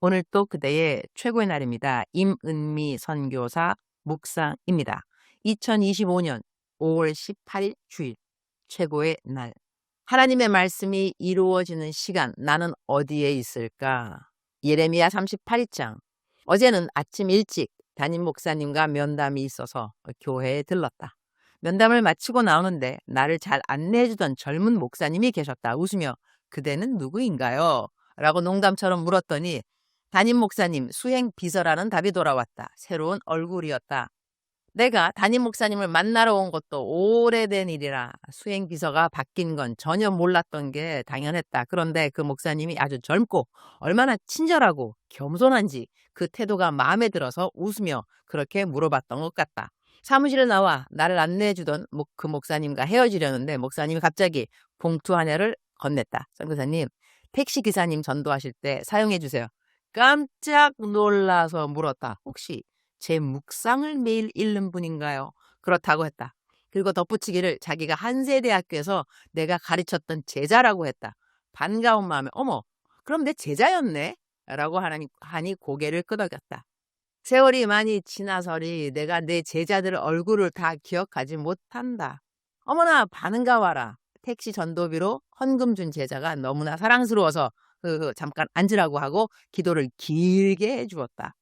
오늘 또 그대의 최고의 날입니다. 임은미 선교사 묵상입니다. 2025년 5월 18일 주일 최고의 날. 하나님의 말씀이 이루어지는 시간, 나는 어디에 있을까? 예레미야 38장. 어제는 아침 일찍 담임 목사님과 면담이 있어서 교회에 들렀다. 면담을 마치고 나오는데 나를 잘 안내해주던 젊은 목사님이 계셨다. 웃으며 그대는 누구인가요? 라고 농담처럼 물었더니 담임 목사님 수행 비서라는 답이 돌아왔다. 새로운 얼굴이었다. 내가 담임 목사님을 만나러 온 것도 오래된 일이라 수행 비서가 바뀐 건 전혀 몰랐던 게 당연했다. 그런데 그 목사님이 아주 젊고 얼마나 친절하고 겸손한지 그 태도가 마음에 들어서 웃으며 그렇게 물어봤던 것 같다. 사무실에 나와 나를 안내해주던 그 목사님과 헤어지려는데 목사님이 갑자기 봉투 하나를 건넸다. 선교사님, 택시기사님 전도하실 때 사용해주세요. 깜짝 놀라서 물었다. 혹시 제 묵상을 매일 읽는 분인가요? 그렇다고 했다. 그리고 덧붙이기를 자기가 한세대학교에서 내가 가르쳤던 제자라고 했다. 반가운 마음에 어머, 그럼 내 제자였네? 라고 하니 고개를 끄덕였다. 세월이 많이 지나서리 내가 내 제자들 얼굴을 다 기억하지 못한다. 어머나 반가워라. 택시 전도비로 헌금 준 제자가 너무나 사랑스러워서 잠깐 앉으라고 하고 기도를 길게 해주었다.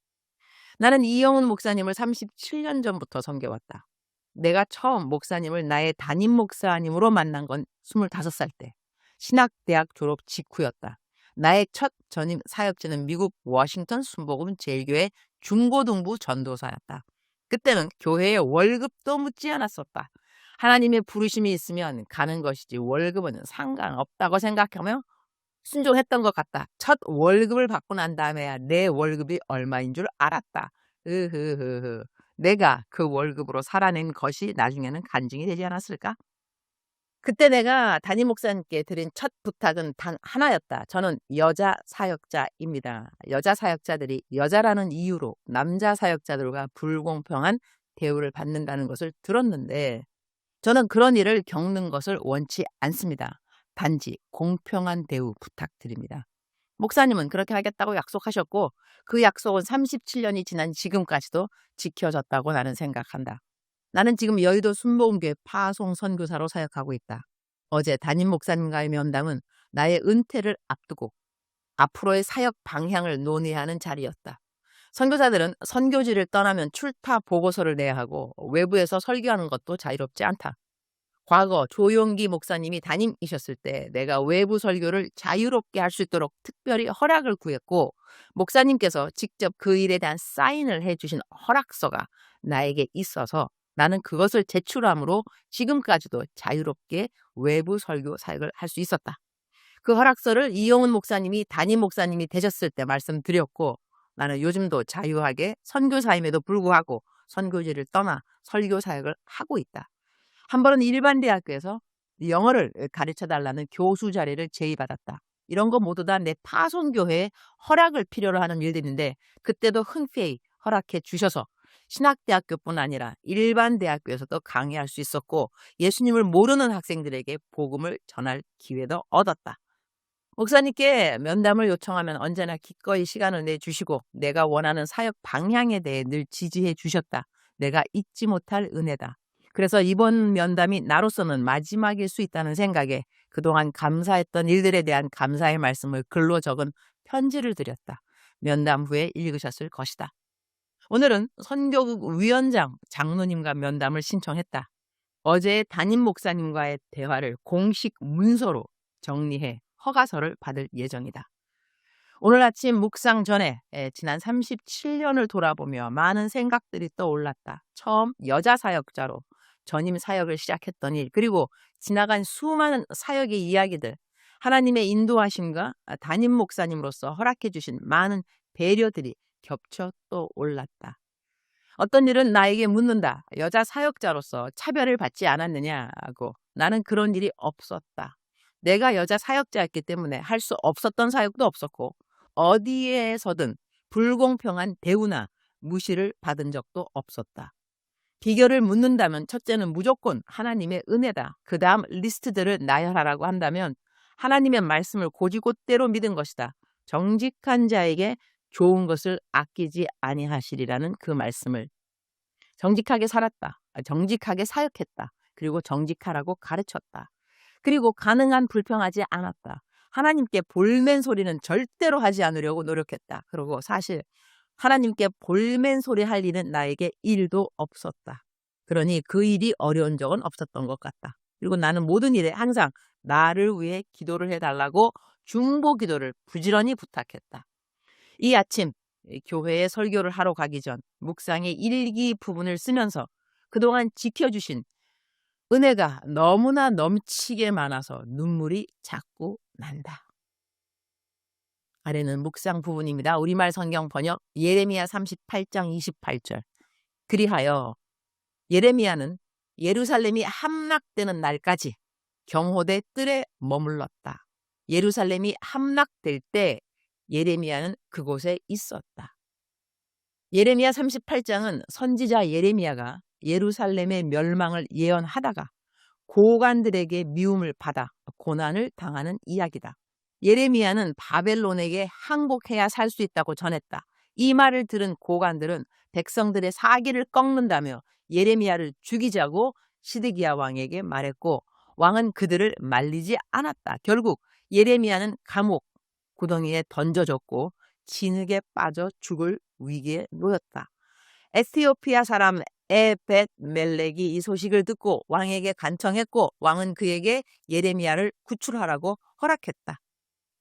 나는 이영훈 목사님을 37년 전부터 섬겨왔다. 내가 처음 목사님을 나의 담임 목사님으로 만난 건 25살 때, 신학대학 졸업 직후였다. 나의 첫 전임 사역지는 미국 워싱턴 순복음 제일교회 중고등부 전도사였다. 그때는 교회에 월급도 묻지 않았었다. 하나님의 부르심이 있으면 가는 것이지 월급은 상관없다고 생각하며 순종했던 것 같다. 첫 월급을 받고 난 다음에야 내 월급이 얼마인 줄 알았다. 내가 그 월급으로 살아낸 것이 나중에는 간증이 되지 않았을까? 그때 내가 담임 목사님께 드린 첫 부탁은 단 하나였다. 저는 여자 사역자입니다. 여자 사역자들이 여자라는 이유로 남자 사역자들과 불공평한 대우를 받는다는 것을 들었는데 저는 그런 일을 겪는 것을 원치 않습니다. 단지 공평한 대우 부탁드립니다. 목사님은 그렇게 하겠다고 약속하셨고 그 약속은 37년이 지난 지금까지도 지켜졌다고 나는 생각한다. 나는 지금 여의도 순복음교회 파송 선교사로 사역하고 있다. 어제 담임 목사님과의 면담은 나의 은퇴를 앞두고 앞으로의 사역 방향을 논의하는 자리였다. 선교사들은 선교지를 떠나면 출타 보고서를 내야 하고 외부에서 설교하는 것도 자유롭지 않다. 과거 조용기 목사님이 담임이셨을 때 내가 외부 설교를 자유롭게 할 수 있도록 특별히 허락을 구했고 목사님께서 직접 그 일에 대한 사인을 해주신 허락서가 나에게 있어서 나는 그것을 제출함으로 지금까지도 자유롭게 외부 설교 사역을 할 수 있었다. 그 허락서를 이영훈 목사님이 담임 목사님이 되셨을 때 말씀드렸고 나는 요즘도 자유하게 선교사임에도 불구하고 선교지를 떠나 설교 사역을 하고 있다. 한 번은 일반 대학교에서 영어를 가르쳐달라는 교수 자리를 제의받았다. 이런 거 모두 다 내 파송교회에 허락을 필요로 하는 일들인데 그때도 흔쾌히 허락해 주셔서 신학대학교뿐 아니라 일반 대학교에서도 강의할 수 있었고 예수님을 모르는 학생들에게 복음을 전할 기회도 얻었다. 목사님께 면담을 요청하면 언제나 기꺼이 시간을 내주시고 내가 원하는 사역 방향에 대해 늘 지지해 주셨다. 내가 잊지 못할 은혜다. 그래서 이번 면담이 나로서는 마지막일 수 있다는 생각에 그동안 감사했던 일들에 대한 감사의 말씀을 글로 적은 편지를 드렸다. 면담 후에 읽으셨을 것이다. 오늘은 선교국 위원장 장로님과 면담을 신청했다. 어제 담임 목사님과의 대화를 공식 문서로 정리해 허가서를 받을 예정이다. 오늘 아침 묵상 전에 지난 37년을 돌아보며 많은 생각들이 떠올랐다. 처음 여자 사역자로 전임 사역을 시작했던 일, 그리고 지나간 수많은 사역의 이야기들, 하나님의 인도하심과 담임 목사님으로서 허락해 주신 많은 배려들이 겹쳐 떠올랐다. 어떤 일은 나에게 묻는다. 여자 사역자로서 차별을 받지 않았느냐고. 나는 그런 일이 없었다. 내가 여자 사역자였기 때문에 할 수 없었던 사역도 없었고 어디에서든 불공평한 대우나 무시를 받은 적도 없었다. 비결을 묻는다면 첫째는 무조건 하나님의 은혜다. 그 다음 리스트들을 나열하라고 한다면 하나님의 말씀을 곧이곧대로 믿은 것이다. 정직한 자에게 좋은 것을 아끼지 아니하시리라는 그 말씀을 정직하게 살았다. 정직하게 사역했다. 그리고 정직하라고 가르쳤다. 그리고 가능한 불평하지 않았다. 하나님께 볼멘 소리는 절대로 하지 않으려고 노력했다. 그리고 사실 하나님께 볼멘 소리 할 일은 나에게 일도 없었다. 그러니 그 일이 어려운 적은 없었던 것 같다. 그리고 나는 모든 일에 항상 나를 위해 기도를 해달라고 중보 기도를 부지런히 부탁했다. 이 아침 교회에 설교를 하러 가기 전 묵상의 일기 부분을 쓰면서 그동안 지켜주신 은혜가 너무나 넘치게 많아서 눈물이 자꾸 난다. 아래는 묵상 부분입니다. 우리말 성경 번역 예레미야 38장 28절. 그리하여 예레미야는 예루살렘이 함락되는 날까지 경호대 뜰에 머물렀다. 예루살렘이 함락될 때 예레미야는 그곳에 있었다. 예레미야 38장은 선지자 예레미야가 예루살렘의 멸망을 예언하다가 고관들에게 미움을 받아 고난을 당하는 이야기다. 예레미야는 바벨론에게 항복해야 살 수 있다고 전했다. 이 말을 들은 고관들은 백성들의 사기를 꺾는다며 예레미야를 죽이자고 시드기야 왕에게 말했고 왕은 그들을 말리지 않았다. 결국 예레미야는 감옥 구덩이에 던져졌고 진흙에 빠져 죽을 위기에 놓였다. 에티오피아 사람 에벳멜렉이 이 소식을 듣고 왕에게 간청했고 왕은 그에게 예레미야를 구출하라고 허락했다.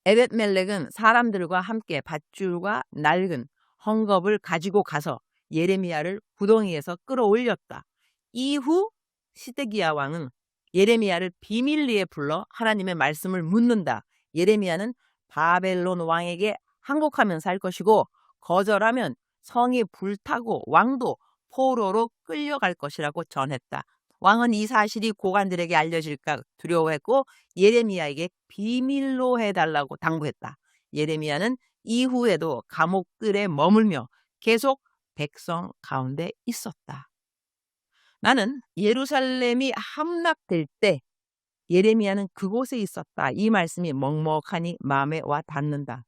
에벳멜렉은 사람들과 함께 밧줄과 낡은 헝겊을 가지고 가서 예레미야를 구덩이에서 끌어올렸다. 이후 시드기야 왕은 예레미야를 비밀리에 불러 하나님의 말씀을 묻는다. 예레미야는 바벨론 왕에게 항복하면서 할 것이고 거절하면 성이 불타고 왕도 포로로 끌려갈 것이라고 전했다. 왕은 이 사실이 고관들에게 알려질까 두려워했고 예레미야에게 비밀로 해달라고 당부했다. 예레미야는 이후에도 감옥들에 머물며 계속 백성 가운데 있었다. 나는 예루살렘이 함락될 때 예레미야는 그곳에 있었다. 이 말씀이 먹먹하니 마음에 와 닿는다.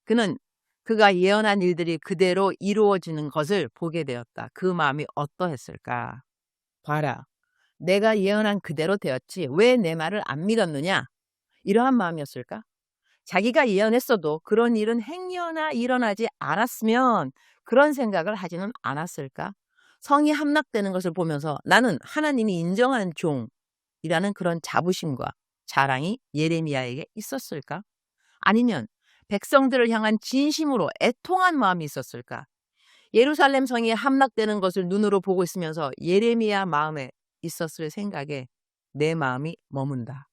그는 그가 예언한 일들이 그대로 이루어지는 것을 보게 되었다. 그 마음이 어떠했을까? 봐라. 내가 예언한 그대로 되었지. 왜 내 말을 안 믿었느냐? 이러한 마음이었을까? 자기가 예언했어도 그런 일은 행여나 일어나지 않았으면 그런 생각을 하지는 않았을까? 성이 함락되는 것을 보면서 나는 하나님이 인정하는 종이라는 그런 자부심과 자랑이 예레미야에게 있었을까? 아니면 백성들을 향한 진심으로 애통한 마음이 있었을까? 예루살렘 성이 함락되는 것을 눈으로 보고 있으면서 예레미야 마음에 있었을 생각에 내 마음이 머문다.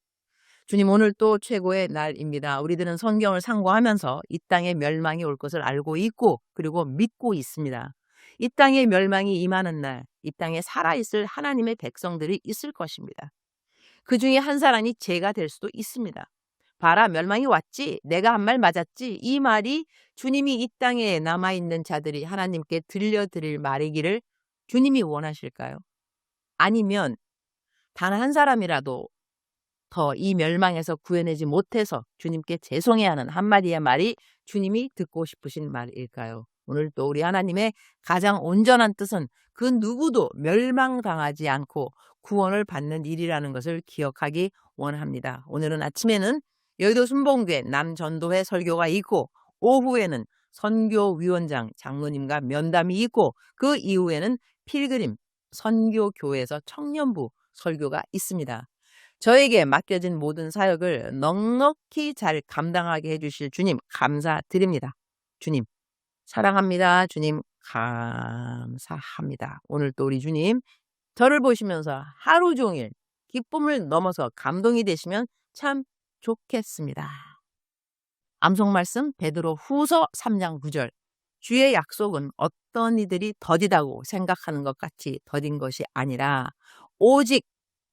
주님, 오늘 또 최고의 날입니다. 우리들은 성경을 상고하면서 이 땅에 멸망이 올 것을 알고 있고 그리고 믿고 있습니다. 이 땅에 멸망이 임하는 날, 이 땅에 살아있을 하나님의 백성들이 있을 것입니다. 그 중에 한 사람이 제가 될 수도 있습니다. 봐라, 멸망이 왔지? 내가 한 말 맞았지? 이 말이 주님이 이 땅에 남아있는 자들이 하나님께 들려드릴 말이기를 주님이 원하실까요? 아니면 단 한 사람이라도 더 이 멸망에서 구해내지 못해서 주님께 죄송해야 하는 한마디의 말이 주님이 듣고 싶으신 말일까요? 오늘 또 우리 하나님의 가장 온전한 뜻은 그 누구도 멸망당하지 않고 구원을 받는 일이라는 것을 기억하기 원합니다. 오늘은 아침에는 여의도 순복음교회 남전도회 설교가 있고 오후에는 선교위원장 장로님과 면담이 있고 그 이후에는 필그림 선교교회에서 청년부 설교가 있습니다. 저에게 맡겨진 모든 사역을 넉넉히 잘 감당하게 해주실 주님 감사드립니다. 주님 사랑합니다. 주님 감사합니다. 오늘 또 우리 주님 저를 보시면서 하루 종일 기쁨을 넘어서 감동이 되시면 참 좋겠습니다. 암송 말씀 베드로 후서 3장 9절. 주의 약속은 어떤 이들이 더디다고 생각하는 것 같이 더딘 것이 아니라 오직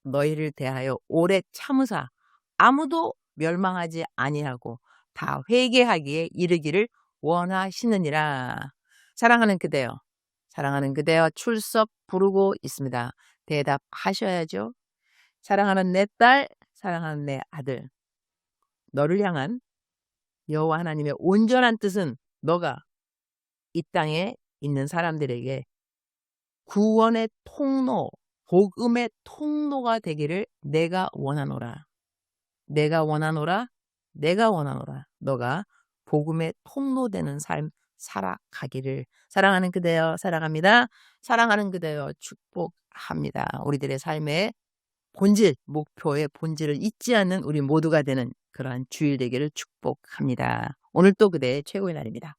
너희를 대하여 오래 참으사 아무도 멸망하지 아니하고 다 회개하기에 이르기를 원하시느니라. 사랑하는 그대여, 사랑하는 그대여 출석 부르고 있습니다. 대답하셔야죠. 사랑하는 내 딸, 사랑하는 내 아들, 너를 향한 여호와 하나님의 온전한 뜻은 너가 이 땅에 있는 사람들에게 구원의 통로, 복음의 통로가 되기를 내가 원하노라. 내가 원하노라. 내가 원하노라. 너가 복음의 통로 되는 삶 살아가기를. 사랑하는 그대여 사랑합니다. 사랑하는 그대여 축복합니다. 우리들의 삶의 본질, 목표의 본질을 잊지 않는 우리 모두가 되는 그러한 주일 되기를 축복합니다. 오늘 또 그대의 최고의 날입니다.